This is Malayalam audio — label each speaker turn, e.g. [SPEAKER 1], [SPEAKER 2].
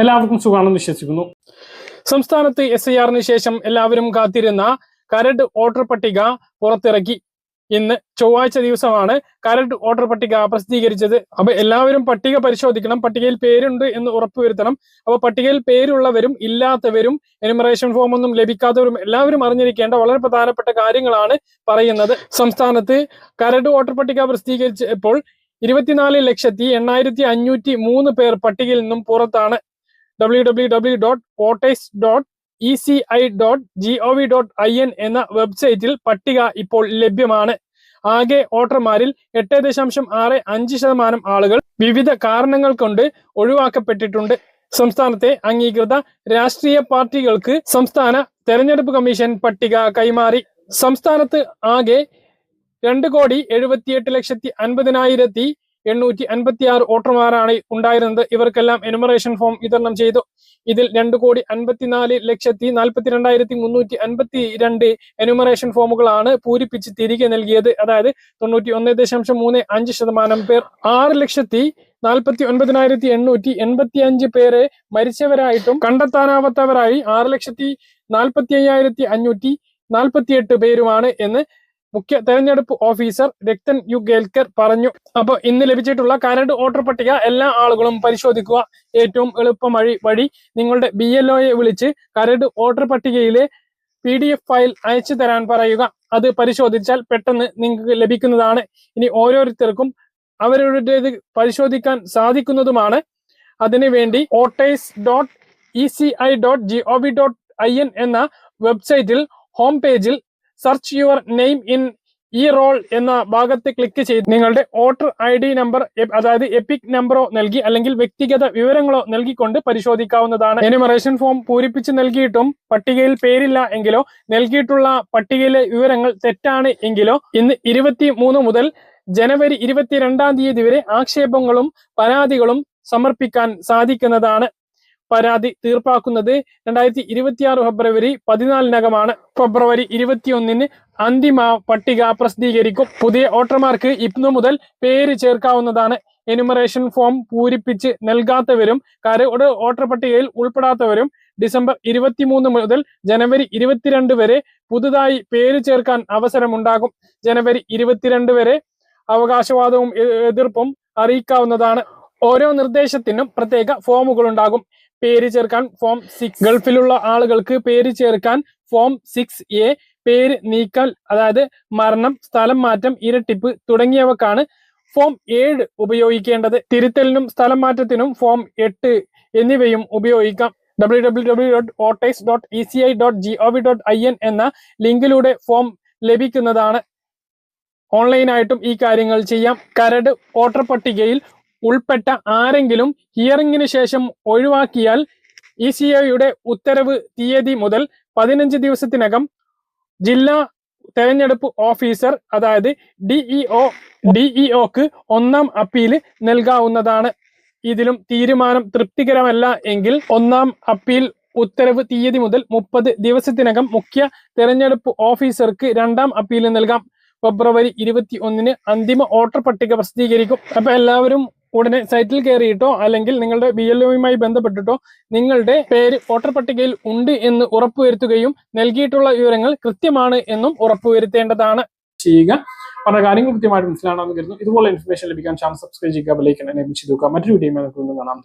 [SPEAKER 1] എല്ലാവർക്കും സുഖാണെന്ന് വിശ്വസിക്കുന്നു. സംസ്ഥാനത്ത് SIR-ന് ശേഷം എല്ലാവരും കാത്തിരുന്ന കരട് വോട്ടർ പട്ടിക പുറത്തിറക്കി. ഇന്ന് ചൊവ്വാഴ്ച ദിവസമാണ് കരട് വോട്ടർ പട്ടിക പ്രസിദ്ധീകരിച്ചത്. അപ്പൊ എല്ലാവരും പട്ടിക പരിശോധിക്കണം, പട്ടികയിൽ പേരുണ്ട് എന്ന് ഉറപ്പുവരുത്തണം. അപ്പൊ പട്ടികയിൽ പേരുള്ളവരും ഇല്ലാത്തവരും എനുമറേഷൻ ഫോം ഒന്നും ലഭിക്കാത്തവരും എല്ലാവരും അറിഞ്ഞിരിക്കേണ്ട വളരെ പ്രധാനപ്പെട്ട കാര്യങ്ങളാണ് പറയുന്നത്. സംസ്ഥാനത്ത് കരട് വോട്ടർ പട്ടിക പ്രസിദ്ധീകരിച്ചപ്പോൾ 24,80,503 പേർ പട്ടികയിൽ നിന്നും പുറത്താണ്. www.voters.eci.gov.in എന്ന വെബ്സൈറ്റിൽ പട്ടിക ഇപ്പോൾ ലഭ്യമാണ്. ആകെ വോട്ടർമാരിൽ 8.65% ആളുകൾ വിവിധ കാരണങ്ങൾ കൊണ്ട് ഒഴിവാക്കപ്പെട്ടിട്ടുണ്ട്. സംസ്ഥാനത്തെ അംഗീകൃത രാഷ്ട്രീയ പാർട്ടികൾക്ക് സംസ്ഥാന തെരഞ്ഞെടുപ്പ് കമ്മീഷൻ പട്ടിക കൈമാറി. സംസ്ഥാനത്ത് ആകെ 2,78,50,856 വോട്ടർമാരാണ് ഉണ്ടായിരുന്നത്. ഇവർക്കെല്ലാം എനുമറേഷൻ ഫോം വിതരണം ചെയ്തു. ഇതിൽ 2,54,42,352 എനുമറേഷൻ ഫോമുകളാണ് പൂരിപ്പിച്ച് തിരികെ നൽകിയത്. അതായത് 91.35% പേർ. 6,49,885 പേരെ മരിച്ചവരായിട്ടും കണ്ടെത്താനാവാത്തവരായി 6,45,548 പേരുമാണ് എന്ന് മുഖ്യ തെരഞ്ഞെടുപ്പ് ഓഫീസർ രക്തൻ യു ഗേൽക്കർ പറഞ്ഞു. അപ്പോൾ ഇന്ന് ലഭിച്ചിട്ടുള്ള കരട് വോട്ടർ പട്ടിക എല്ലാ ആളുകളും പരിശോധിക്കുക. ഏറ്റവും എളുപ്പ വഴി നിങ്ങളുടെ BLOയെ വിളിച്ച് കരട് വോട്ടർ പട്ടികയിലെ PDF ഫയൽ അയച്ചു തരാൻ പറയുക. അത് പരിശോധിച്ചാൽ പെട്ടെന്ന് നിങ്ങൾക്ക് ലഭിക്കുന്നതാണ്. ഇനി ഓരോരുത്തർക്കും അവരുടേത് പരിശോധിക്കാൻ സാധിക്കുന്നതുമാണ്. അതിനുവേണ്ടി voters.eci.gov.in എന്ന വെബ്സൈറ്റിൽ ഹോം പേജിൽ search your name in roll എന്ന ഭാഗത്ത് ക്ലിക്ക് ചെയ്ത് നിങ്ങളുടെ വോട്ടർ ID നമ്പർ, അതായത് എപ്പിക് നമ്പറോ നൽകി അല്ലെങ്കിൽ വ്യക്തിഗത വിവരങ്ങളോ നൽകിക്കൊണ്ട് പരിശോധിക്കാവുന്നതാണ്. എനുമറേഷൻ ഫോം പൂരിപ്പിച്ച് നൽകിയിട്ടും പട്ടികയിൽ പേരില്ല എങ്കിലോ നൽകിയിട്ടുള്ള പട്ടികയിലെ വിവരങ്ങൾ തെറ്റാണ് എങ്കിലോ ഇന്ന് 23 മുതൽ ജനുവരി 22-ാം തീയതി വരെ ആക്ഷേപങ്ങളും പരാതികളും സമർപ്പിക്കാൻ സാധിക്കുന്നതാണ്. പരാതി തീർപ്പാക്കുന്നത് 2026 ഫെബ്രുവരി 14-നകമാണ്. ഫെബ്രുവരി 21-ന് അന്തിമ പട്ടിക പ്രസിദ്ധീകരിക്കും. പുതിയ വോട്ടർമാർക്ക് ഇന്നു മുതൽ പേര് ചേർക്കാവുന്നതാണ്. എനുമറേഷൻ ഫോം പൂരിപ്പിച്ച് നൽകാത്തവരും കരട് വോട്ടർ പട്ടികയിൽ ഉൾപ്പെടാത്തവരും ഡിസംബർ 23 മുതൽ ജനുവരി 22 വരെ പുതുതായി പേര് ചേർക്കാൻ അവസരമുണ്ടാകും. ജനുവരി 22 വരെ അവകാശവാദവും എതിർപ്പും അറിയിക്കാവുന്നതാണ്. ഓരോ നിർദ്ദേശത്തിനും പ്രത്യേക ഫോമുകൾ ഉണ്ടാകും. പേര് ചേർക്കാൻ ഫോം 6, ഗൾഫിലുള്ള ആളുകൾക്ക് പേര് ചേർക്കാൻ ഫോം 6A, പേര് നീക്കൽ അതായത് മരണം, സ്ഥലം മാറ്റം, ഇരട്ടിപ്പ് തുടങ്ങിയവക്കാണ് ഫോം 7 ഉപയോഗിക്കേണ്ടത്. തിരുത്തലിനും സ്ഥലം മാറ്റത്തിനും ഫോം 8 എന്നിവയും ഉപയോഗിക്കാം. www.voters.eci.gov.in എന്ന ലിങ്കിലൂടെ ഫോം ലഭിക്കുന്നതാണ്. ഓൺലൈനായിട്ടും ഈ കാര്യങ്ങൾ ചെയ്യാം. കരട് വോട്ടർ പട്ടികയിൽ ഉൾപ്പെട്ട ആരെങ്കിലും ഹിയറിംഗിന് ശേഷം ഒഴിവാക്കിയാൽ ECOയുടെ ഉത്തരവ് തീയതി മുതൽ 15 ദിവസത്തിനകം ജില്ലാ തെരഞ്ഞെടുപ്പ് ഓഫീസർ അതായത് DEOക്ക് 1-ാം അപ്പീൽ നൽകാവുന്നതാണ്. ഇതിലും തീരുമാനം തൃപ്തികരമല്ല എങ്കിൽ 1-ാം അപ്പീൽ ഉത്തരവ് തീയതി മുതൽ 30 ദിവസത്തിനകം മുഖ്യ തെരഞ്ഞെടുപ്പ് ഓഫീസർക്ക് 2-ാം അപ്പീൽ നൽകാം. ഫെബ്രുവരി 21-ന് അന്തിമ വോട്ടർ പട്ടിക പ്രസിദ്ധീകരിക്കും. അപ്പൊ എല്ലാവരും ഉടനെ സൈറ്റിൽ കയറിയിട്ടോ അല്ലെങ്കിൽ നിങ്ങളുടെ BLOയുമായി ബന്ധപ്പെട്ടിട്ടോ നിങ്ങളുടെ പേര് വോട്ടർ പട്ടികയിൽ ഉണ്ട് എന്ന് ഉറപ്പുവരുത്തുകയും നൽകിയിട്ടുള്ള വിവരങ്ങൾ കൃത്യമാണ് എന്നും ഉറപ്പുവരുത്തേണ്ടതാണ്. ചെയ്യുക. പറഞ്ഞ കാര്യങ്ങൾ കൃത്യമായിട്ട് മനസ്സിലാണെന്ന് കരുതുന്നു. ഇതുപോലെ ഇൻഫർമേഷൻ ലഭിക്കാൻ ചാനൽ സബ്സ്ക്രൈബ് ചെയ്യുക, ബെൽ ഐക്കൺ എനേബിൾ ചെയ്ത് വെക്കുക. മറ്റൊരു വീഡിയോയുമായി നമുക്ക് കാണാം.